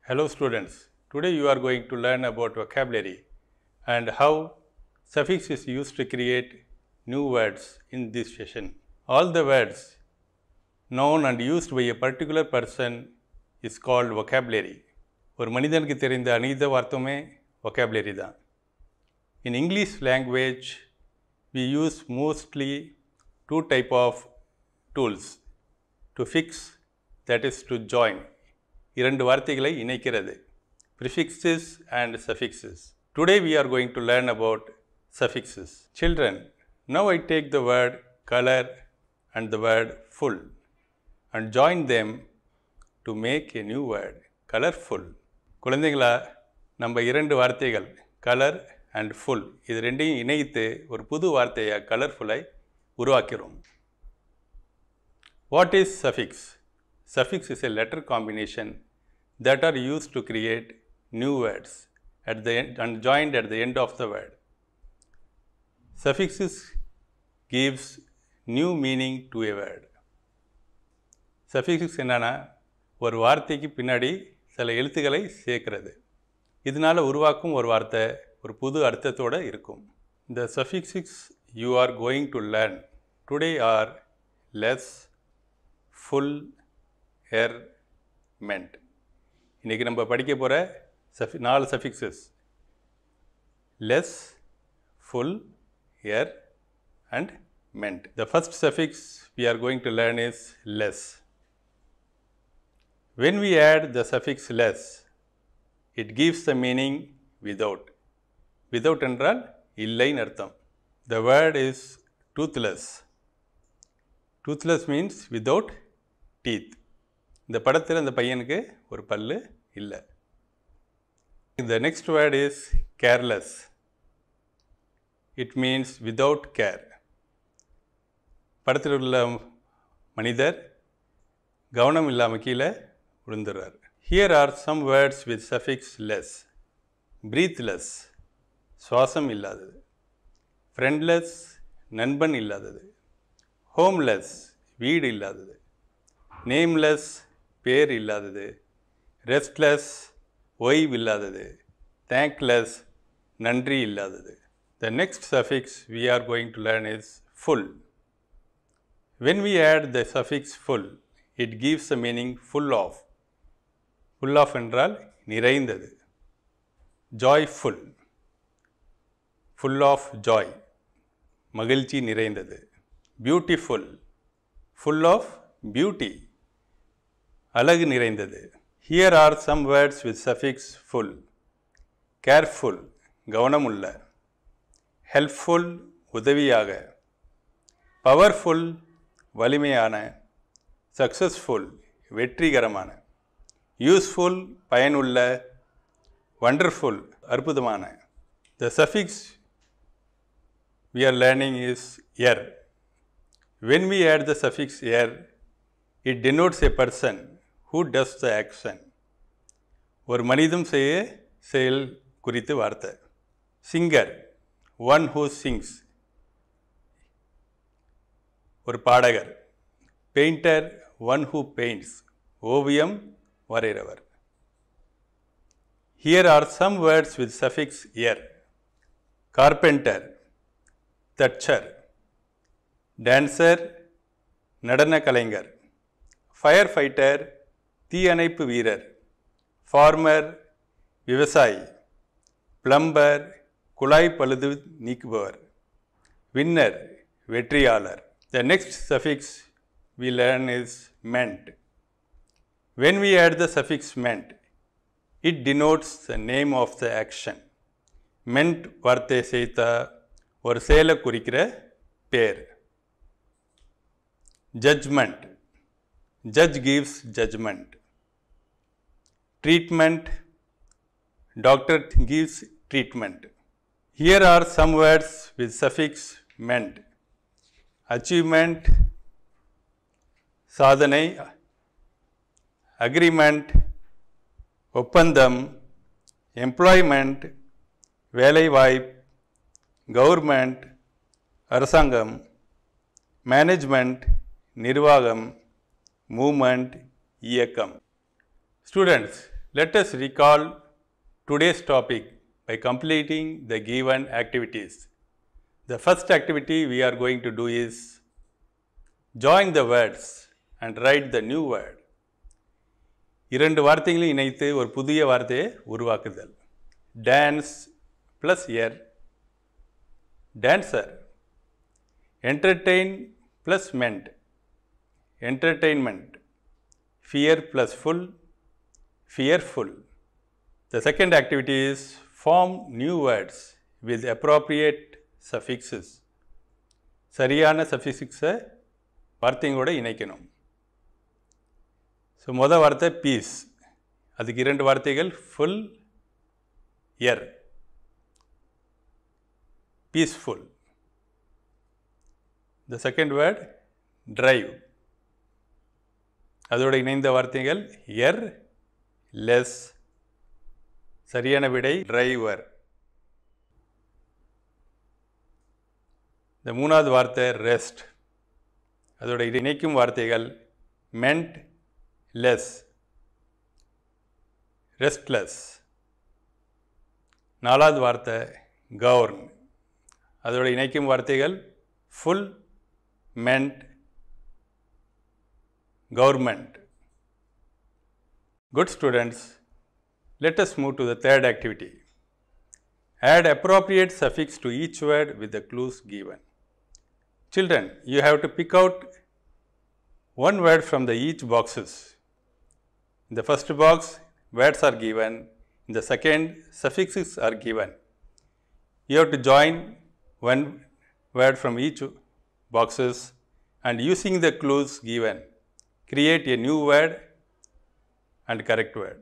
Hello students, today you are going to learn about vocabulary and how suffix is used to create new words in this session. All the words known and used by a particular person is called vocabulary. ஒரு மனிதனுக்கு தெரிந்த அனைத்து வார்த்தையுமே vocabulary தான். In English language, we use mostly two type of tools to fix, that is to join. இரண்டு வார்த்தைகளை இணைக்கிறது, prefixes and suffixes. Today we are going to learn about suffixes. Children, now I take the word color and the word full and join them to make a new word, colorful. குழந்தைகளா, நம்ம இரண்டு வார்த்தைகள் color and full இது ரெண்டையும் இணைத்து ஒரு புது வார்த்தையை colorful-ஐ உருவாக்கிறோம். What is suffix? Suffix is a letter combination that are used to create new words at the end and joined at the end of the word. Suffixes gives new meaning to a word. Suffixes என்னன்னா ஒரு வார்த்தைக்கு பின்னாடி சில எழுத்துக்களை சேர்க்கிறது. இதனால உருவாக்கும் ஒரு வார்த்தை ஒரு புது அர்த்தத்தோட இருக்கும். The suffixes you are going to learn today are less, full, er, meant. இன்னைக்கு நம்ம படிக்க போற நாலு suffixes less, full, er and meant. The first suffix we are going to learn is less. When we add the suffix less, it gives the meaning without. Without என்றால் இல்லைன்னு அர்த்தம். The word is toothless. Toothless means without teeth. இந்த படத்தில் அந்த பையனுக்கு ஒரு பல்லு இல்லை. The next word is careless. It means without care. படத்தில் உள்ள மனிதர் கவனம் இல்லாமல் கீழே விழுந்துடுறார். Here are some words with suffix less. Breathless, சுவாசம் இல்லாதது. Friendless, நண்பன் இல்லாதது. Homeless, வீடு இல்லாதது. Nameless, பேர் இல்லாதது. Restless, ஓய்வு இல்லாதது. Thankless, நன்றி இல்லாதது. The next suffix we are going to learn is full. When we add the suffix full, it gives the meaning full of. Full of என்றால் நிறைந்தது. Joyful, full of joy, மகிழ்ச்சி நிறைந்தது. Beautiful, full of beauty, அழகு நிறைந்தது. Here are some words with suffix full. Careful, கவனமுள்ள. Helpful, உதவியாக. Powerful, வலிமையான. Successful, வெற்றிகரமான. Useful, பயனுள்ள. Wonderful, அற்புதமான. The suffix we are learning is er. When we add the suffix er, it denotes a person who does the action. ஒரு மனிதம் செய்ய செயல் குறித்து வார்த்தை. Singer, one who sings. ஒரு பாடகர். Painter, one who paints. ஓவியம் வரைகிறவர். Here are some words with suffix er. Carpenter, thatcher. Dancer, நடன கலைஞர். Firefighter, தீயணைப்பு வீரர். Farmer, விவசாயி. Plumber, குழாய் பழுது நீக்குபவர். Winner, வெற்றியாளர். The next suffix we learn is meant. When we add the suffix meant, it denotes the name of the action. Meant வார்த்தை சேர்த்தா ஒரு செயலை குறிக்கிற பேர். Judgment, judge gives judgment. Treatment, doctor gives treatment. Here are some words with suffix meant. Achievement, சாதனை. Agreement, ஒப்பந்தம். Employment, வேலைவாய்ப்பு. Government, அரசாங்கம். Management, நிர்வாகம். Movement, இயக்கம். Students, Let us recall today's topic by completing the given activities. The first activity we are going to do is join the words and write the new word. இரண்டு வார்த்தைகளை இணைத்து ஒரு புதிய வார்த்தையை உருவாக்குதல். Dance plus ear, dancer. Entertain plus ment, entertainment. Fear plus full, fearful. The second activity is form new words with appropriate suffixes. சரியான suffixes வார்த்தையோடு இணைக்கணும். So மொதல் வார்த்தை பீஸ், அதுக்கு இரண்டு வார்த்தைகள் full, uh. Peaceful. The second word drive, அதோடு இணைந்த வார்த்தைகள் எர், லெஸ். சரியான விடை டிரைவர். இந்த மூணாவது வார்த்தை ரெஸ்ட், அதோட இணைக்கும் வார்த்தைகள் மென்ட், லெஸ், ரெஸ்ட்லெஸ். நாலாவது வார்த்தை கவர்ன், அதோட இணைக்கும் வார்த்தைகள் full, ment, government. Good students, let us move to the third activity. Add appropriate suffix to each word with the clues given. Children, you have to pick out one word from the each boxes. In the first box, words are given. In the second, suffixes are given. You have to join one word from each boxes and using the clues given, create a new word and correct word.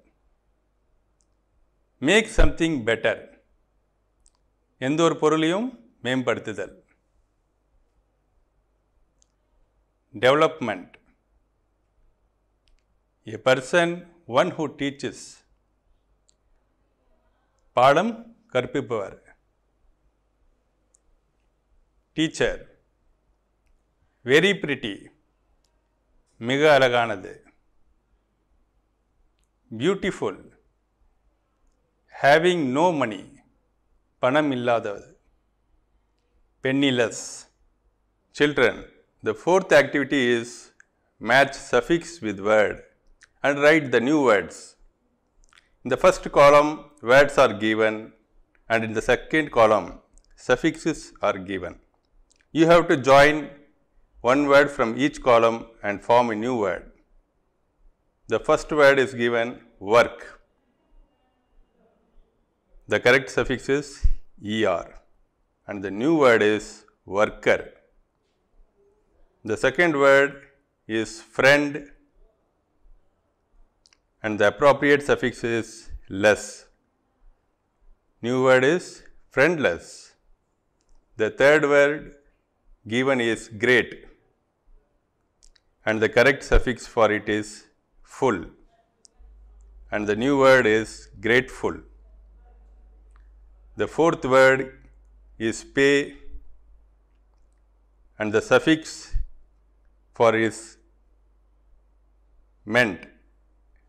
Make something better. எந்த ஒரு பொருளையும் மேம்படுத்துதல். Development. A person, one who teaches. பாடம் கற்பிப்பவர். Teacher. Very pretty. மிக அழகானது. Beautiful. Having no money. பணம் இல்லாதது. Penniless. Children, the fourth activity is match suffix with word and write the new words. In the first column, words are given and in the second column, suffixes are given. You have to join one word from each column and form a new word. The first word is given work. The correct suffix is er and the new word is worker. The second word is friend and the appropriate suffix is less. New word is friendless. The third word given is great and the correct suffix for it is full and the new word is grateful. The fourth word is pay and the suffix for is meant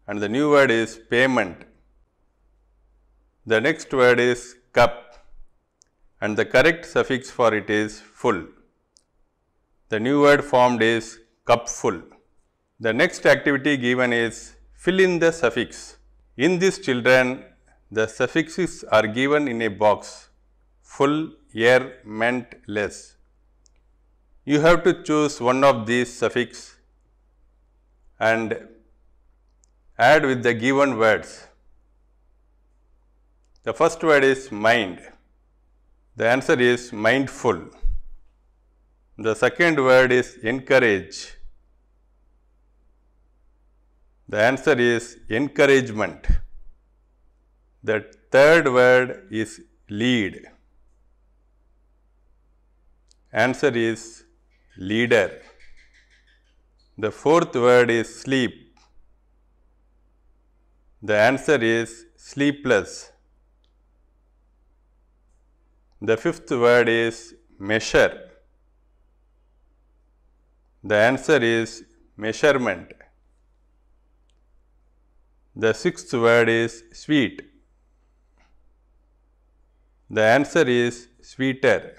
and the new word is payment. The next word is cup and the correct suffix for it is full. The new word formed is cupful. The next activity given is fill in the suffix. In this, children, the suffixes are given in a box, full, er, meant, less. You have to choose one of these suffix and add with the given words. The first word is mind. The answer is mindful. The second word is encourage. The answer is encouragement. The third word is lead. Answer is leader. The fourth word is sleep. The answer is sleepless. The fifth word is measure. The answer is measurement. The sixth word is sweet. The answer is sweeter.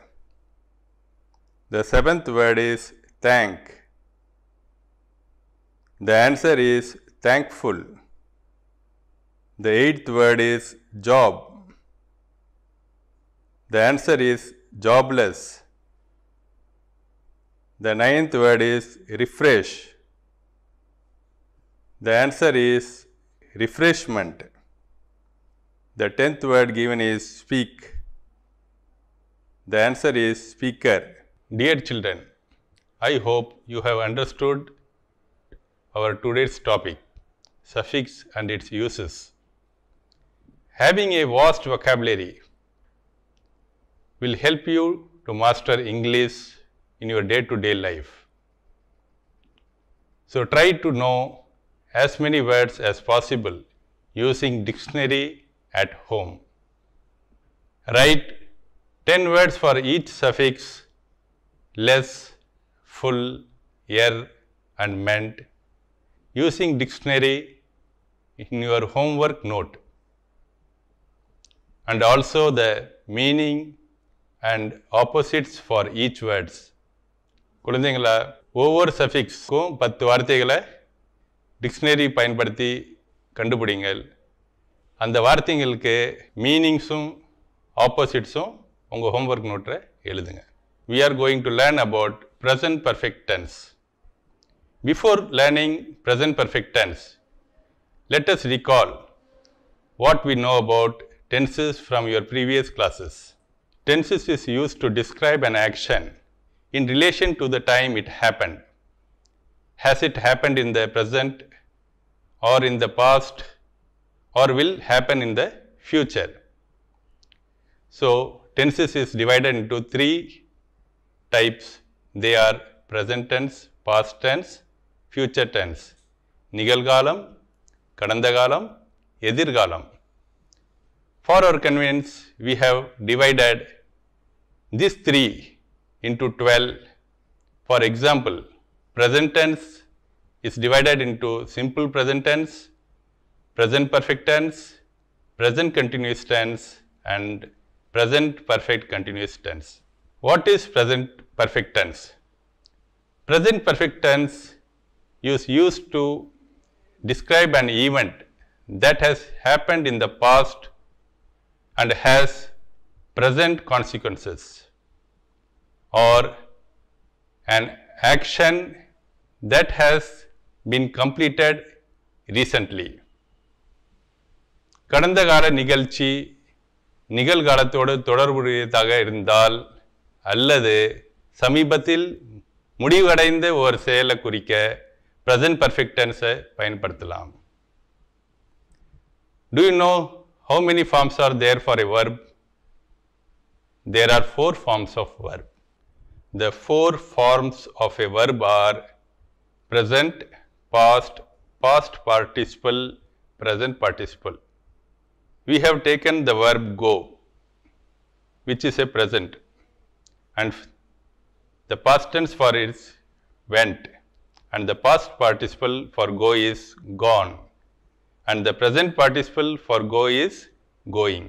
The seventh word is thank. The answer is thankful. The eighth word is job. The answer is jobless. The ninth word is refresh. The answer is refreshment. The 10th word given is speak. The answer is speaker. Dear children, I hope you have understood our today's topic, suffix and its uses. Having a vast vocabulary will help you to master English in your day-to-day life. So try to know as many words as possible using dictionary at home. Write 10 words for each suffix less, full, er and meant using dictionary in your homework note, and also the meaning and opposites for each words. குழந்தைங்களா ஒவ்வொரு சஃபிக்ஸ்க்கும் 10 வார்த்தைகளை dictionary பயன்படுத்தி கண்டுபிடிங்கள். அந்த வார்த்தைங்களுக்கு மீனிங்ஸும் ஆப்போசிட்ஸும் உங்கள் homework நோட்டில் எழுதுங்க. We are going to learn about present perfect tense. Before learning present perfect tense, let us recall what we know about tenses from your previous classes. Tenses is used to describe an action in relation to the time it happened. Has it happened in the present or in the past or will happen in the future? So, tenses is divided into 3 types. They are present tense, past tense, future tense. நிகழ்காலம், கடந்த காலம், எதிர்காலம். For our convenience, we have divided these 3 into 12. For example, present tense is divided into simple present tense, present perfect tense, present continuous tense and present perfect continuous tense. What is present perfect tense? Present perfect tense is used to describe an event that has happened in the past and has present consequences, or an action that has been completed recently. கடந்த கால நிகழ்ச்சி நிகழ்காலத்தோடு தொடர்புடையதாக இருந்தால் அல்லது சமீபத்தில் முடிவடைந்த ஒரு செயலை குறிக்க present perfect tense பயன்படுத்தலாம். Do you know how many forms are there for a verb? There are 4 forms of verb. The 4 forms of a verb are present, past, past participle, present participle. We have taken the verb go, which is a present, and the past tense for it is went, and the past participle for go is gone, and the present participle for go is going.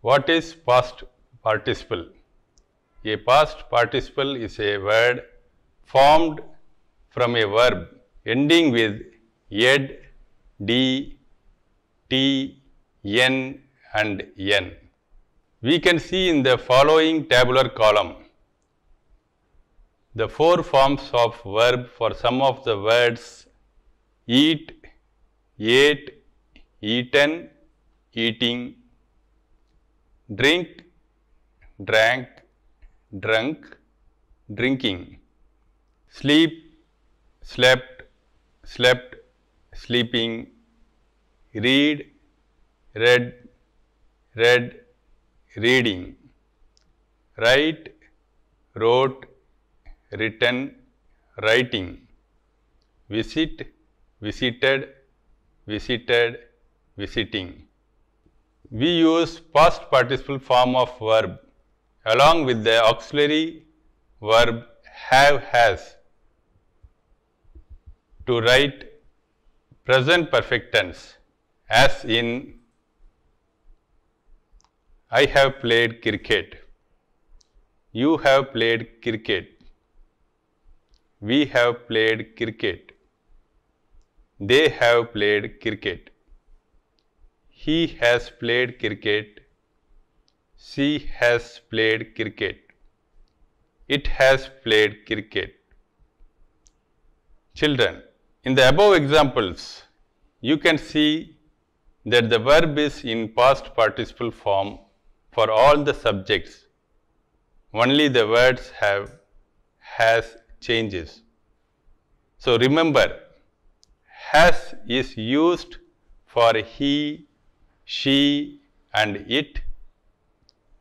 What is past participle? A past participle is a word formed from a verb ending with ed, d, t, n and n. We can see in the following tabular column the 4 forms of verb for some of the words eat, ate, eaten, eating, drink, drank, drunk, drinking, sleep, slept, slept, sleeping, read, read, read, reading, write, wrote, written, writing, visit, visited, visited, visiting. We use past participle form of verb along with the auxiliary verb have, has to write present perfect tense. as in I have played cricket, you have played cricket, we have played cricket, they have played cricket, he has played cricket, she has played cricket, it has played cricket. Children, in the above examples, you can see that the verb is in past participle form for all the subjects. Only the words has changes. So remember, has is used for he, she and it,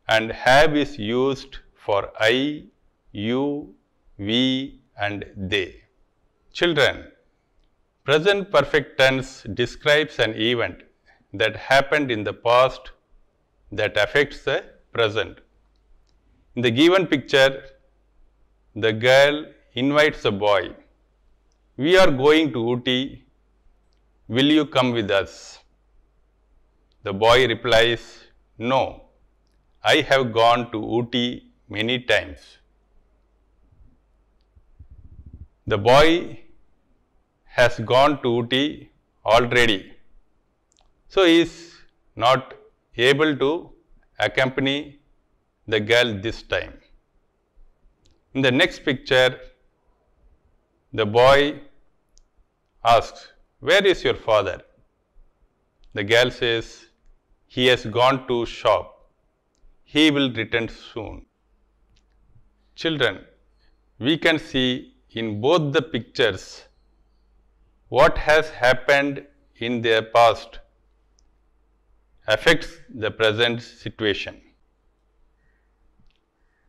and have is used for I, you, we and they. Children, present perfect tense describes an event that happened in the past that affects the present. In the given picture, the girl invites the boy. We are going to Ooty. Will you come with us? The boy replies, no, I have gone to Ooty many times. The boy has gone to Ooty already, so he is not able to accompany the girl this time. In the next picture, the boy asks, where is your father? The girl says, he has gone to shop. He will return soon. Children, we can see in both the pictures what has happened in their past affects the present situation.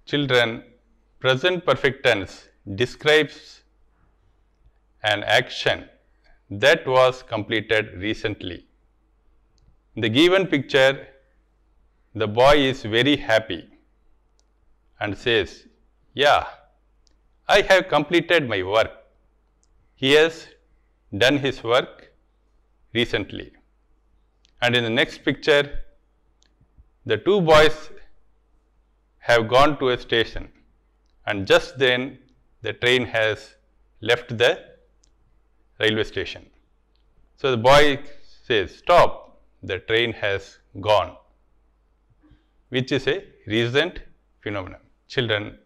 Children, present perfect tense describes an action that was completed recently. In the given picture, the boy is very happy and says, yeah, I have completed my work. He has done his work recently. And in the next picture, the two boys have gone to a station, and just then the train has left the railway station. So the boy says, stop, the train has gone, which is a recent phenomenon. Children,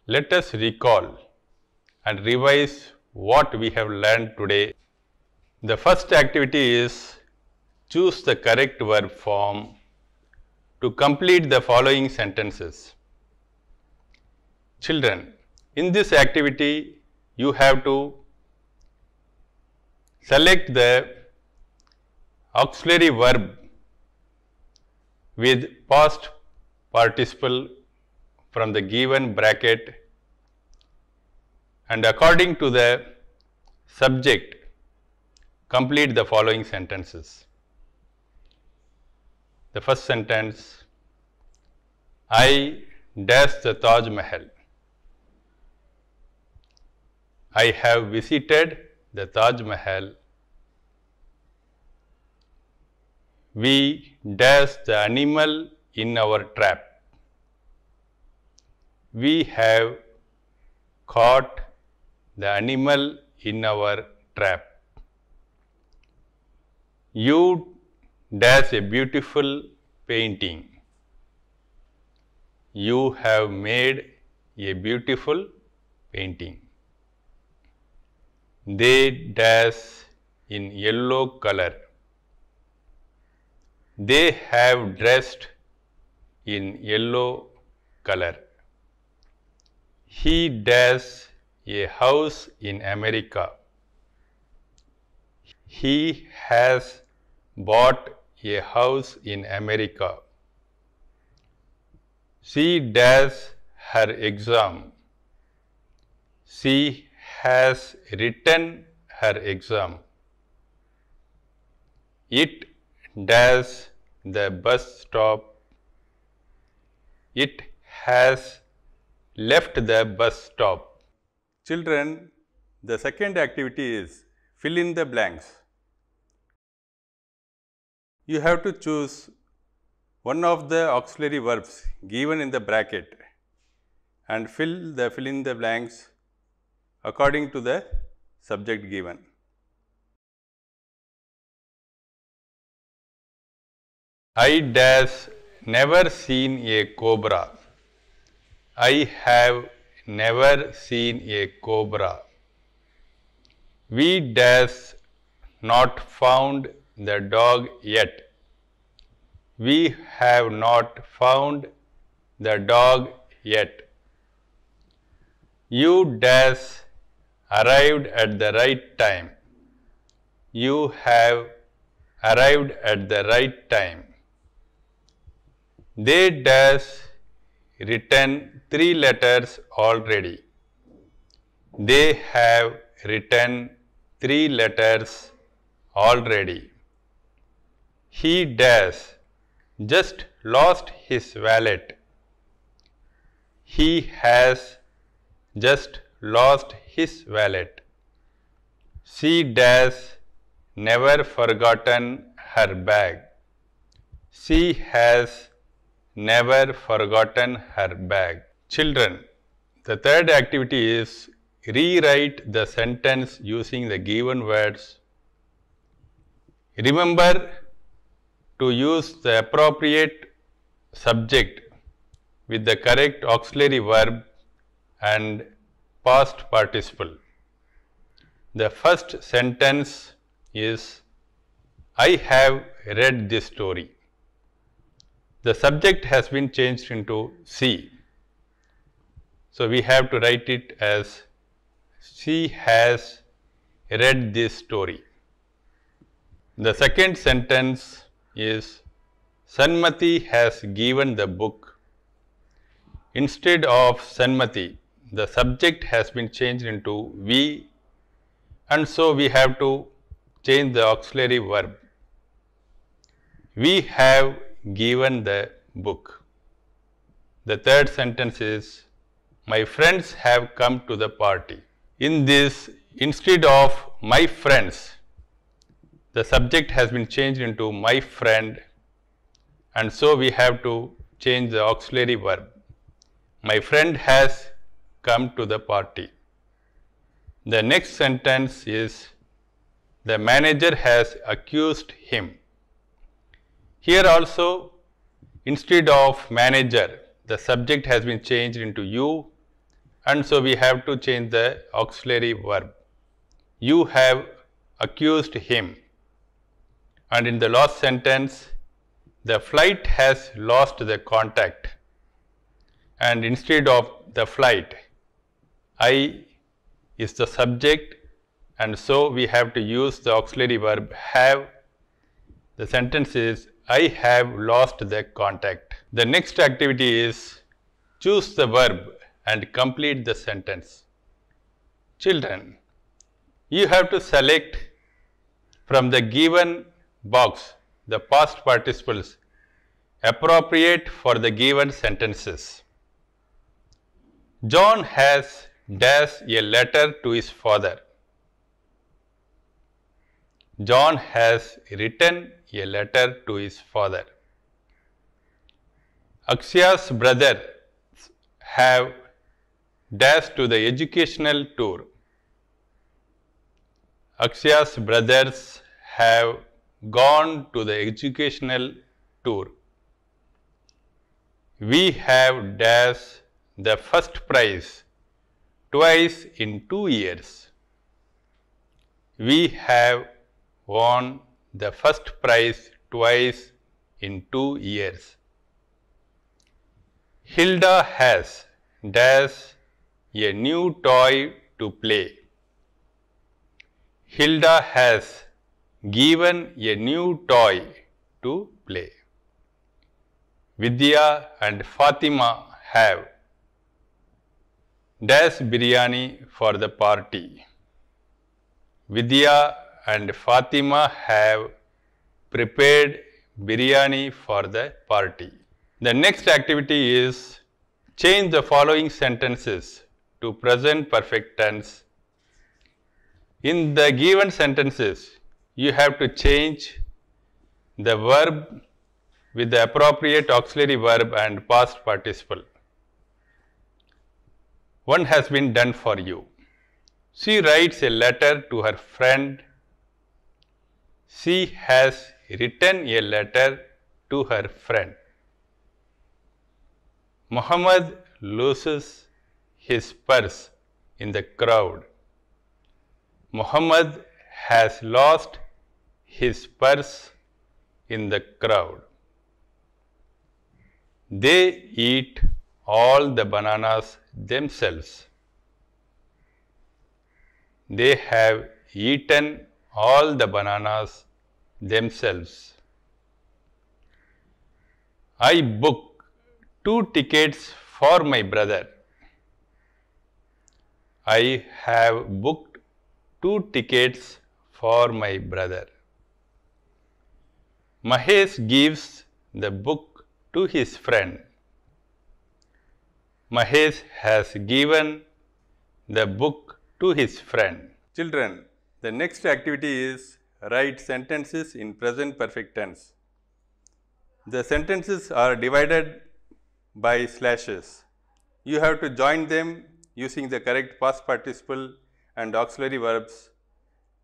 let us recall and revise what we have learned today. The first activity is choose the correct verb form to complete the following sentences. Children, in this activity, you have to select the auxiliary verb with past participle from the given bracket, and according to the subject, complete the following sentences. The first sentence, I dash the Taj Mahal. I have visited the Taj Mahal. We dash the animal in our trap. We have caught the animal in our trap. You dash a beautiful painting. You have made a beautiful painting. They dash in yellow color. They have dressed in yellow color. He dashed a house in America. He has bought a house in America. She dashed her exam. She has written her exam. It dashed the bus stop. It has left the bus stop. Children, the second activity is fill in the blanks. You have to choose one of the auxiliary verbs given in the bracket and fill in the blanks according to the subject given. I dash never seen a cobra. I have never seen a cobra. We dash not found the dog yet. We have not found the dog yet. You dash arrived at the right time. You have arrived at the right time. They dash written 3 letters already. They have written 3 letters already. He dash just lost his wallet. He has just lost his wallet. She dash never forgotten her bag. She has never forgotten her bag. Children, the third activity is rewrite the sentence using the given words. Remember to use the appropriate subject with the correct auxiliary verb and past participle. The first sentence is, I have read this story. The subject has been changed into she. So we have to write it as, she has read this story. The second sentence is, Sanmati has given the book. Instead of Sanmati, the subject has been changed into we, and so we have to change the auxiliary verb. We have given the book. The third sentence is, my friends have come to the party. In this, instead of my friends, the subject has been changed into my friend, and so we have to change the auxiliary verb. My friend has come to the party. The next sentence is, the manager has accused him. Here also, instead of manager, the subject has been changed into you, and so we have to change the auxiliary verb. You have accused him. And in the last sentence, the flight has lost the contact. And instead of the flight, I is the subject, and so we have to use the auxiliary verb have. The sentence is, I have lost the contact. The next activity is choose the verb and complete the sentence. Children, you have to select from the given box the past participles appropriate for the given sentences. John has dashed a letter to his father. John has written a letter to his father. Akshaya's brothers have dashed to the educational tour. Akshaya's brothers have gone to the educational tour. We have dashed the first prize twice in 2 years. We have won the first prize twice in 2 years. Hilda has dashed a new toy to play. Hilda has given a new toy to play. Vidya and Fatima have dashed biryani for the party. Vidya and Fatima have prepared biryani for the party. The next activity is change the following sentences to present perfect tense. In the given sentences, you have to change the verb with the appropriate auxiliary verb and past participle. One has been done for you. She writes a letter to her friend. She has written a letter to her friend. Muhammad loses his purse in the crowd. Muhammad has lost his purse in the crowd. They eat all the bananas themselves. They have eaten all the bananas themselves. I booked 2 tickets for my brother. I have booked 2 tickets for my brother. Mahesh gives the book to his friend. Mahesh has given the book to his friend. Children, the next activity is write sentences in present perfect tense. The sentences are divided by slashes. You have to join them using the correct past participle and auxiliary verbs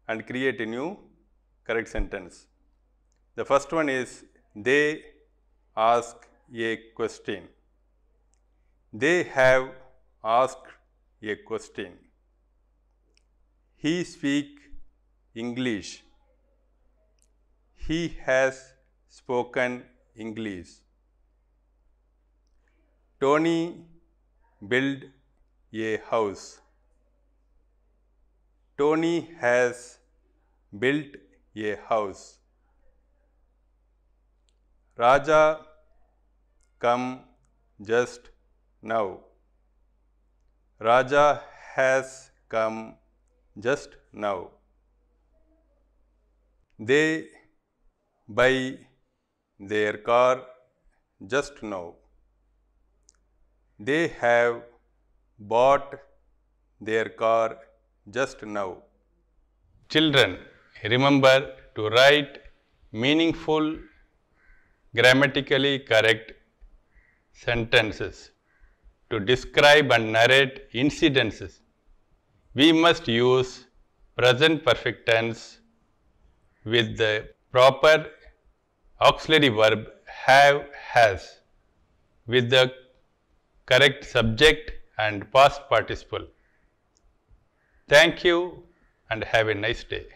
and create a new correct sentence. The first one is they ask a question. They have asked a question. He speaks English. He has spoken English. Tony built a house. Tony has built a house. Raja come just now. Raja has come just now. They buy their car just now. They have bought their car just now. Children, remember to write meaningful, grammatically correct sentences. To describe and narrate incidences, we must use present perfect tense with the proper auxiliary verb have, has, with the correct subject and past participle. Thank you and have a nice day.